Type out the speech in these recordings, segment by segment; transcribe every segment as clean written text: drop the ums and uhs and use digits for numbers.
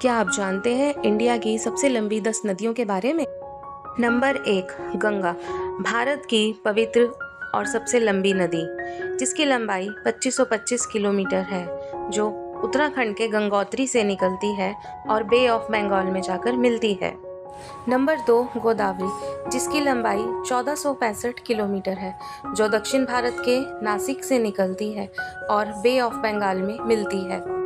क्या आप जानते हैं इंडिया की सबसे लंबी 10 नदियों के बारे में? नंबर 1, गंगा, भारत की पवित्र और सबसे लंबी नदी, जिसकी लंबाई 2525 किलोमीटर है, जो उत्तराखंड के गंगोत्री से निकलती है और बे ऑफ बंगाल में जाकर मिलती है। नंबर 2, गोदावरी, जिसकी लंबाई 1465 किलोमीटर है, जो दक्षिण भारत के नासिक से निकलती है और बे ऑफ बंगाल में मिलती है।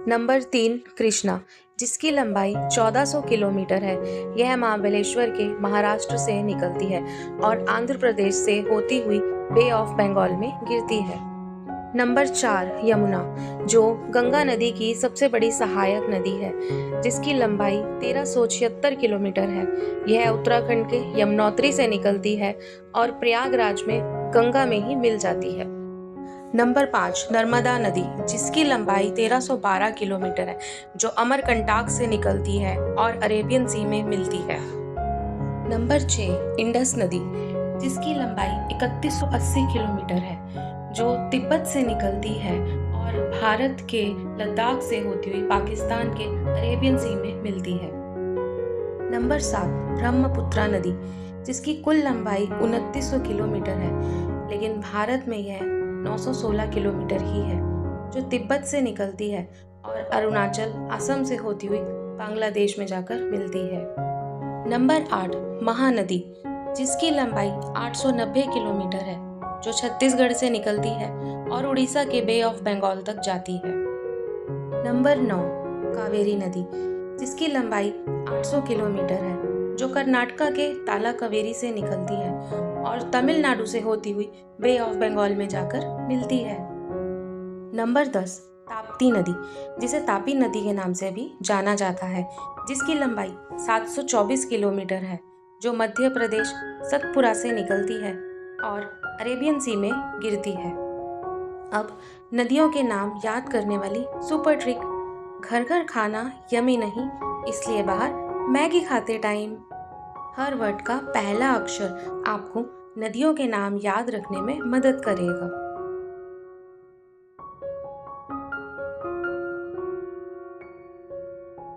नंबर 3, कृष्णा, जिसकी लंबाई 1400 किलोमीटर है। यह महाबलेश्वर के महाराष्ट्र से निकलती है और आंध्र प्रदेश से होती हुई बे ऑफ बंगाल में गिरती है। नंबर 4, यमुना, जो गंगा नदी की सबसे बड़ी सहायक नदी है, जिसकी लंबाई 1376 किलोमीटर है। यह उत्तराखंड के यमुनोत्री से निकलती है और प्रयागराज में गंगा में ही मिल जाती है। नंबर 5, नर्मदा नदी, जिसकी लंबाई 1312 किलोमीटर है, जो अमरकंटक से निकलती है और अरेबियन सी में मिलती है। नंबर 6, इंडस नदी, जिसकी लंबाई 3180 किलोमीटर है, जो तिब्बत से निकलती है और भारत के लद्दाख से होती हुई पाकिस्तान के अरेबियन सी में मिलती है। नंबर 7, ब्रह्मपुत्रा नदी, जिसकी कुल लंबाई 2900 किलोमीटर है, लेकिन भारत में यह 916 किलोमीटर ही है, जो तिब्बत से निकलती है और अरुणाचल, असम से होती हुई बांग्लादेश में जाकर मिलती है। नंबर 8, महानदी, जिसकी लंबाई 890 किलोमीटर है, जो छत्तीसगढ़ से निकलती है और उड़ीसा के बे ऑफ बंगाल तक जाती है। नंबर 9, कावेरी नदी, जिसकी लंबाई 800 किलोमीटर है, जो कर्नाटका के तालाकावेरी से निकलती है और तमिलनाडु से होती हुई बे ऑफ बंगाल में जाकर मिलती है। नंबर 10, ताप्ती नदी, जिसे तापी नदी के नाम से भी जाना जाता है, जिसकी लंबाई 724 किलोमीटर है, जो मध्य प्रदेश सतपुरा से निकलती है और अरेबियन सी में गिरती है। अब नदियों के नाम याद करने वाली सुपर ट्रिक। घर घर खाना यमी नहीं, इसलिए बाहर मैगी खाते टाइम। हर वर्ड का पहला अक्षर आपको नदियों के नाम याद रखने में मदद करेगा।